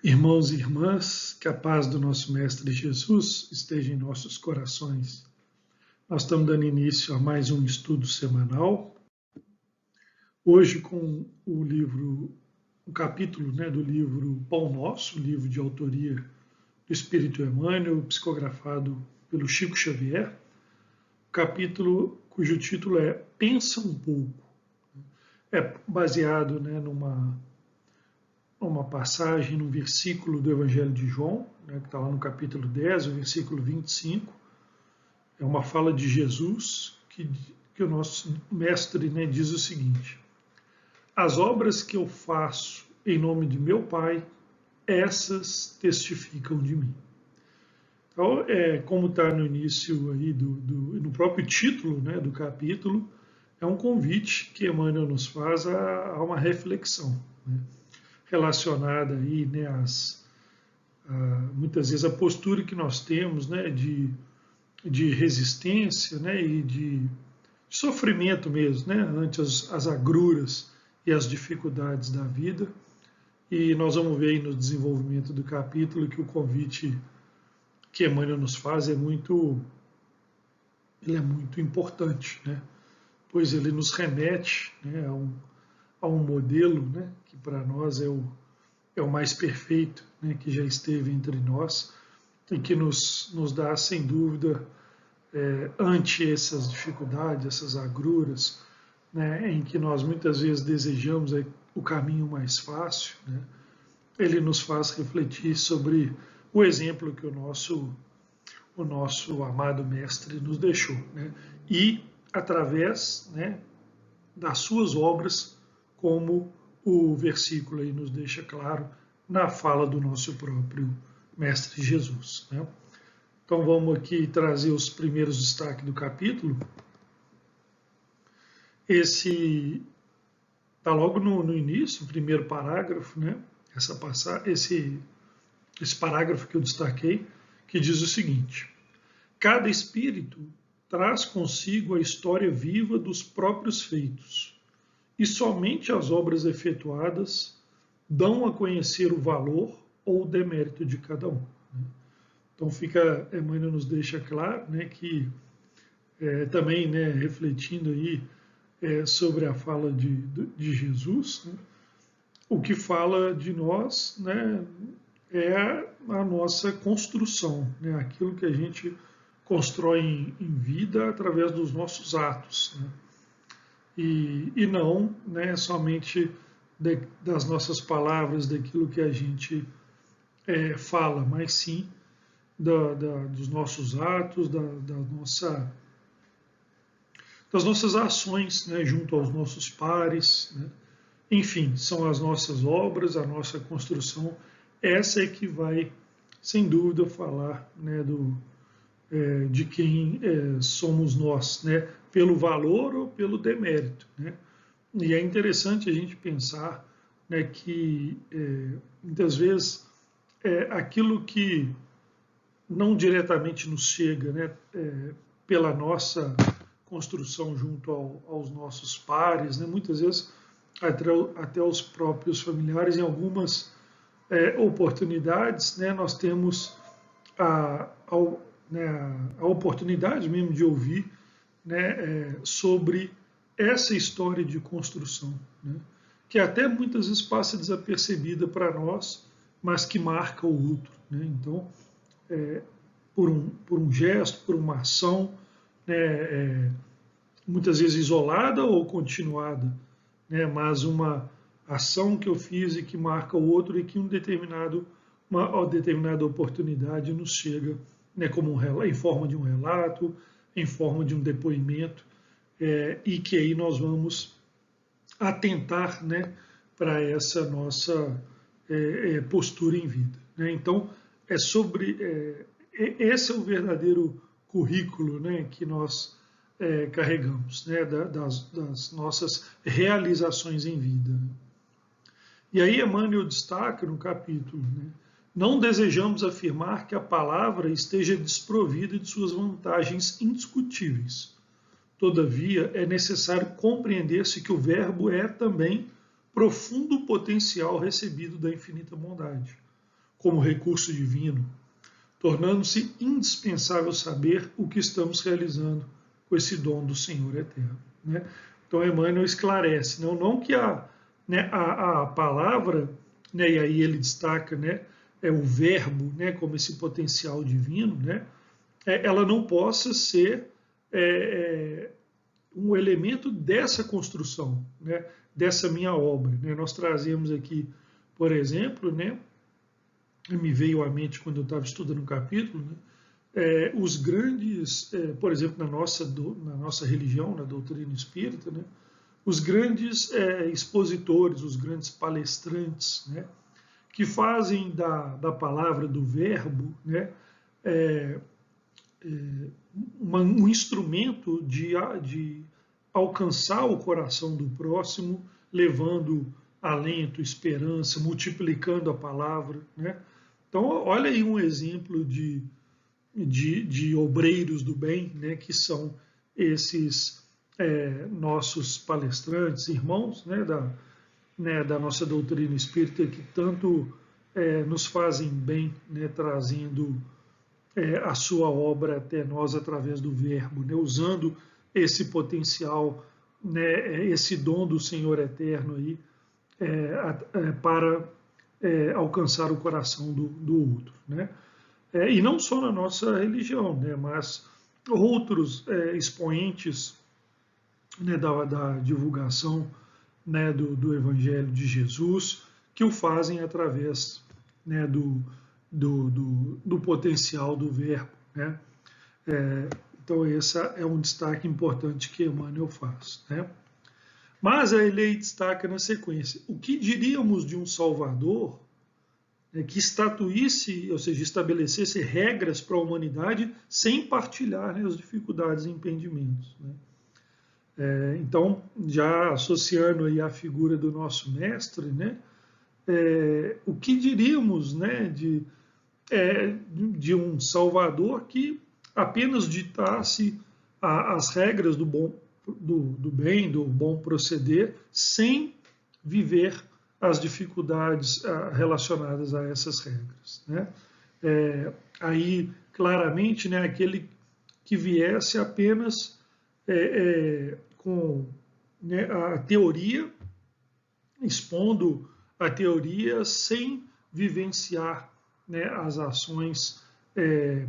Irmãos e irmãs, que a paz do nosso Mestre Jesus esteja em nossos corações. Nós estamos dando início a mais um estudo semanal, hoje com um capítulo do livro Pão Nosso, livro de autoria do Espírito Emmanuel, psicografado pelo Chico Xavier, capítulo cujo título é Pensa um Pouco. É baseado numa passagem, num versículo do Evangelho de João, que está lá no capítulo 10, o versículo 25. É uma fala de Jesus que o nosso mestre diz o seguinte: as obras que eu faço em nome de meu Pai, essas testificam de mim. Então, como está no início aí no próprio título do capítulo, é um convite que Emmanuel nos faz a uma reflexão, relacionada aí, muitas vezes a postura que nós temos, de resistência, e de sofrimento mesmo, ante as agruras e as dificuldades da vida. E nós vamos ver aí no desenvolvimento do capítulo que o convite que Emmanuel nos faz é muito importante, pois ele nos remete a um modelo que para nós é o mais perfeito, que já esteve entre nós e que nos dá, sem dúvida, ante essas dificuldades, essas agruras, em que nós muitas vezes desejamos o caminho mais fácil, ele nos faz refletir sobre o exemplo que o nosso amado mestre nos deixou, e através das suas obras, como o versículo aí nos deixa claro na fala do nosso próprio mestre Jesus. Então vamos aqui trazer os primeiros destaques do capítulo. Esse está logo no início, o primeiro parágrafo, esse parágrafo que eu destaquei, que diz o seguinte: cada espírito traz consigo a história viva dos próprios feitos, e somente as obras efetuadas dão a conhecer o valor ou o demérito de cada um. Então Emmanuel nos deixa claro que também refletindo aí sobre a fala de Jesus, o que fala de nós é a nossa construção, aquilo que a gente constrói em vida através dos nossos atos, e não somente das nossas palavras, daquilo que a gente fala, mas sim dos nossos atos, das nossas ações junto aos nossos pares, enfim, são as nossas obras, a nossa construção, essa é que vai, sem dúvida, falar de quem somos nós, pelo valor ou pelo demérito. E é interessante a gente pensar que muitas vezes aquilo que não diretamente nos chega pela nossa construção junto aos nossos pares, muitas vezes até os próprios familiares, em algumas oportunidades, nós temos a oportunidade mesmo de ouvir sobre essa história de construção, que até muitas vezes passa desapercebida para nós, mas que marca o outro. Então, por um gesto, por uma ação, muitas vezes isolada ou continuada, mas uma ação que eu fiz e que marca o outro e que uma determinada oportunidade nos chega em forma de um relato, em forma de um depoimento, e que aí nós vamos atentar para essa nossa postura em vida. Então, esse é o verdadeiro currículo que nós carregamos, das nossas realizações em vida. E aí Emmanuel destaca no capítulo: não desejamos afirmar que a palavra esteja desprovida de suas vantagens indiscutíveis. Todavia, é necessário compreender-se que o verbo é também profundo potencial recebido da infinita bondade. como recurso divino, tornando-se indispensável saber o que estamos realizando com esse dom do Senhor eterno. Né? Então, Emmanuel esclarece, não que a palavra, né, e aí ele destaca, né, o verbo, né, como esse potencial divino, né, ela não possa ser um elemento dessa construção, né, dessa minha obra. Né? Nós trazemos aqui, por exemplo, né, me veio à mente quando eu estava estudando o capítulo, né, os grandes, por exemplo, na nossa religião, na doutrina espírita, né, os grandes expositores, os grandes palestrantes, né, que fazem da palavra, do verbo, né, um instrumento de alcançar o coração do próximo, levando alento, esperança, multiplicando a palavra. Né? Então, olha aí um exemplo de obreiros do bem, né, que são esses nossos palestrantes, irmãos, da nossa doutrina espírita, que tanto nos fazem bem, né, trazendo a sua obra até nós através do verbo, né, usando esse potencial, né, esse dom do Senhor eterno aí, para alcançar o coração do outro. Né? E não só na nossa religião, né, mas outros expoentes, né, da divulgação, né, do Evangelho de Jesus, que o fazem através, né, do potencial do verbo. Né? Então, esse é um destaque importante que Emmanuel faz. Né? Mas aí ele destaca na sequência: o que diríamos de um Salvador que estatuísse, ou seja, estabelecesse regras para a humanidade sem partilhar, né, as dificuldades e impedimentos. Né? Então, já associando aí a figura do nosso mestre, né, o que diríamos, né, de um Salvador que apenas ditasse as regras do bem, do bom proceder, sem viver as dificuldades relacionadas a essas regras. Né? Aí, claramente, né, aquele que viesse apenas com, né, a teoria, expondo a teoria sem vivenciar, né, as ações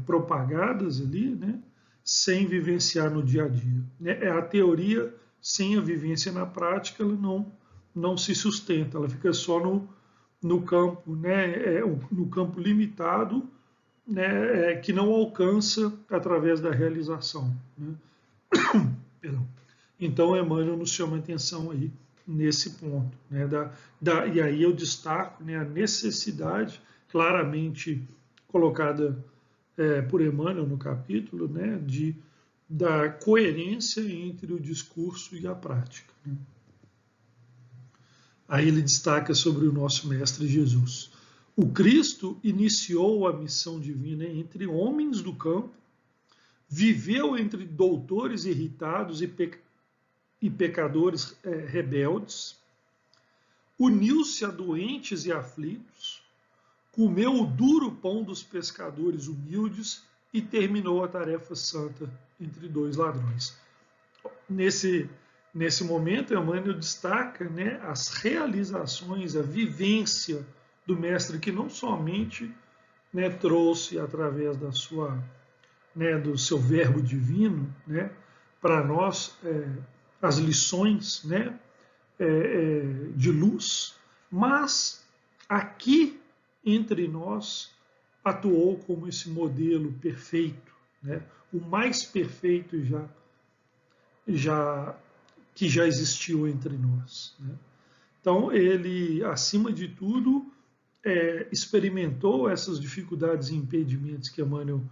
propagadas ali, né, sem vivenciar no dia a dia. Né? A teoria sem a vivência na prática, ela não se sustenta, ela fica só no campo, né, no campo limitado, né, que não alcança através da realização. Né? Perdão. Então, Emmanuel nos chama a atenção aí nesse ponto. Né, e aí eu destaco, né, a necessidade claramente colocada por Emmanuel no capítulo, né, da coerência entre o discurso e a prática. Né? Aí ele destaca sobre o nosso Mestre Jesus. O Cristo iniciou a missão divina entre homens do campo, viveu entre doutores irritados e pecadores rebeldes, uniu-se a doentes e aflitos, comeu o duro pão dos pescadores humildes e terminou a tarefa santa entre dois ladrões. Nesse momento, Emmanuel destaca, né, as realizações, a vivência do Mestre, que não somente, né, trouxe através do seu verbo divino, né, para nós as lições, né, de luz, mas aqui entre nós atuou como esse modelo perfeito, né, o mais perfeito que já existiu entre nós. Né? Então, ele, acima de tudo, experimentou essas dificuldades e impedimentos que Emmanuel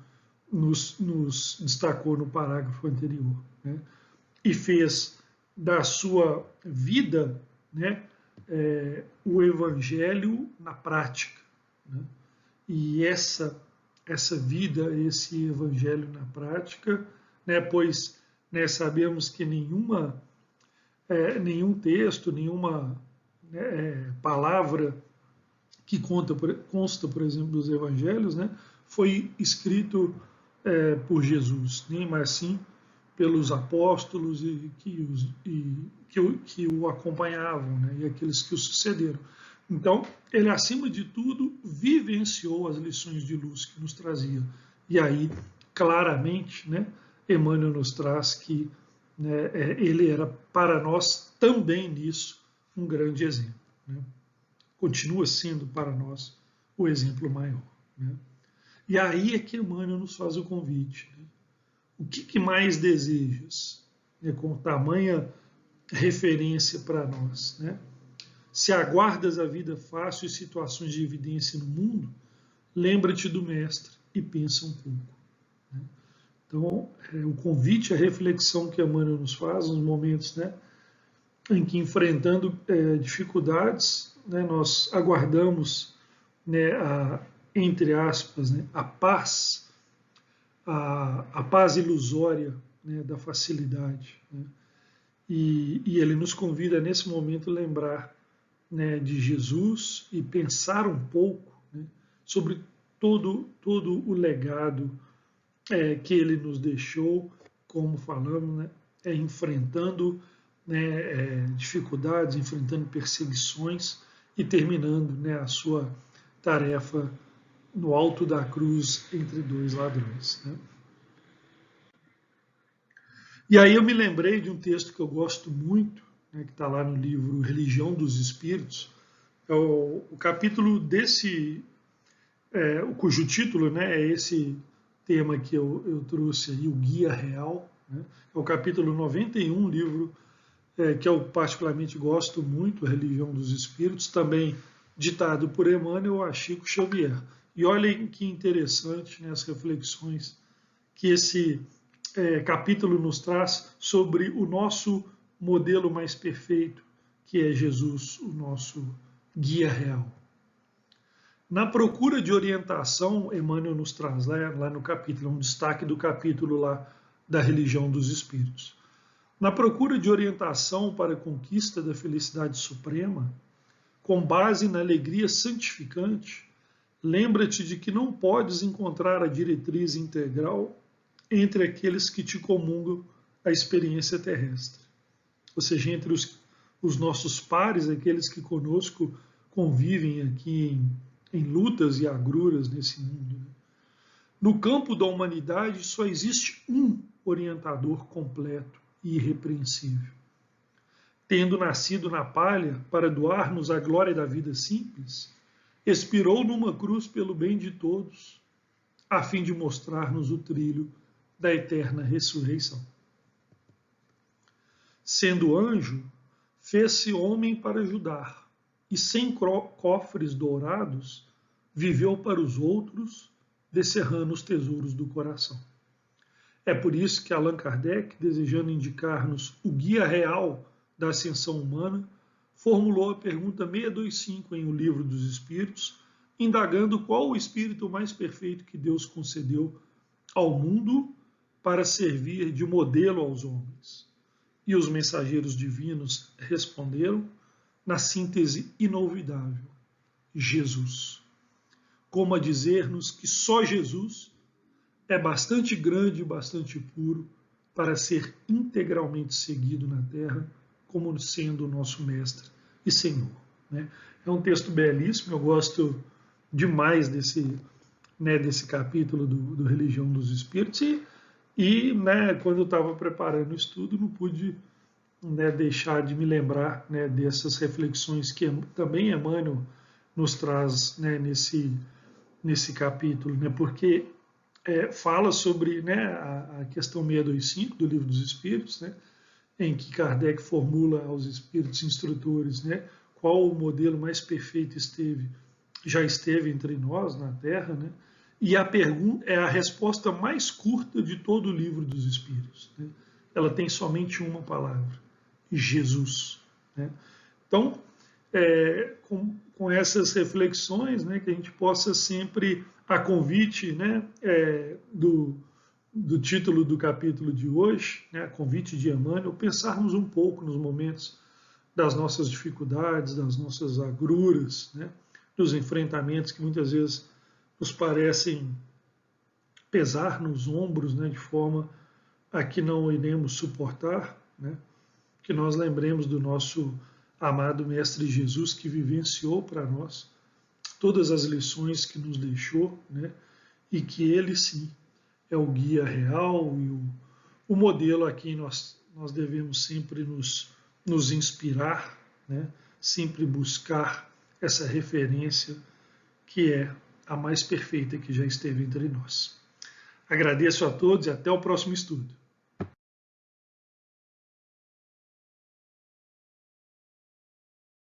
nos destacou no parágrafo anterior. Né? E fez da sua vida, né, o Evangelho na prática. Né? E essa vida, esse Evangelho na prática, né, pois, né, sabemos que nenhum texto, nenhuma, né, palavra que consta, por exemplo, dos evangelhos, né, foi escrito por Jesus, nem mais sim pelos apóstolos que o acompanhavam, né, e aqueles que o sucederam. Então, ele, acima de tudo, vivenciou as lições de luz que nos trazia. E aí, claramente, né, Emmanuel nos traz que, né, ele era para nós também nisso um grande exemplo. Né? Continua sendo para nós o exemplo maior. Né? E aí é que Emmanuel nos faz o convite. Né? O que mais desejas? Né, com tamanha referência para nós. Né? Se aguardas a vida fácil e situações de evidência no mundo, lembra-te do Mestre e pensa um pouco. Né? Então, o convite, a reflexão que Emmanuel nos faz nos momentos, né, em que, enfrentando dificuldades, né, nós aguardamos, né, entre aspas, né, a paz ilusória, né, da facilidade. Né? E ele nos convida nesse momento a lembrar, né, de Jesus e pensar um pouco, né, sobre todo o legado que ele nos deixou, como falamos, né, enfrentando, né, dificuldades, enfrentando perseguições e terminando, né, a sua tarefa no alto da cruz entre dois ladrões. Né? E aí eu me lembrei de um texto que eu gosto muito, né, que está lá no livro Religião dos Espíritos, é o capítulo desse, cujo título, né, é esse tema que eu trouxe aí, o Guia Real. Né? É o capítulo 91, livro que eu particularmente gosto muito, Religião dos Espíritos, também ditado por Emmanuel a Chico Xavier. E olhem que interessante, né, as reflexões que esse capítulo nos traz sobre o nosso modelo mais perfeito, que é Jesus, o nosso guia real. Na procura de orientação, Emmanuel nos traz lá no capítulo, um destaque do capítulo lá da Religião dos Espíritos. Na procura de orientação para a conquista da felicidade suprema, com base na alegria santificante, lembra-te de que não podes encontrar a diretriz integral entre aqueles que te comungam a experiência terrestre. Ou seja, entre os nossos pares, aqueles que conosco convivem aqui em lutas e agruras nesse mundo. Né? No campo da humanidade só existe um orientador completo e irrepreensível. Tendo nascido na palha para doar-nos a glória da vida simples, expirou numa cruz pelo bem de todos, a fim de mostrar-nos o trilho da eterna ressurreição. Sendo anjo, fez-se homem para ajudar, e sem cofres dourados, viveu para os outros, descerrando os tesouros do coração. É por isso que Allan Kardec, desejando indicar-nos o guia real da ascensão humana, formulou a pergunta 625 em O Livro dos Espíritos, indagando qual o espírito mais perfeito que Deus concedeu ao mundo para servir de modelo aos homens. E os mensageiros divinos responderam na síntese inolvidável: Jesus. Como a dizer-nos que só Jesus é bastante grande e bastante puro para ser integralmente seguido na terra como sendo o nosso mestre e Senhor. Né? É um texto belíssimo, eu gosto demais desse capítulo do Religião dos Espíritos e né, quando eu estava preparando o estudo não pude, né, deixar de me lembrar, né, dessas reflexões que também Emmanuel nos traz, né, nesse capítulo, né, porque fala sobre, né, a questão 625 do Livro dos Espíritos, né, em que Kardec formula aos espíritos instrutores, né, qual o modelo mais perfeito já esteve entre nós na Terra, né, e a pergunta é a resposta mais curta de todo o Livro dos Espíritos. Né, ela tem somente uma palavra: Jesus. Né. Então, com essas reflexões, né, que a gente possa sempre, a convite, né, do título do capítulo de hoje, né, a convite de Emmanuel, pensarmos um pouco nos momentos das nossas dificuldades, das nossas agruras, né, nos enfrentamentos que muitas vezes nos parecem pesar nos ombros, né, de forma a que não iremos suportar, né, que nós lembremos do nosso amado Mestre Jesus, que vivenciou para nós todas as lições que nos deixou, né, e que ele sim é o guia real e o modelo a quem nós devemos sempre nos inspirar, né, sempre buscar essa referência que é a mais perfeita que já esteve entre nós. Agradeço a todos e até o próximo estudo.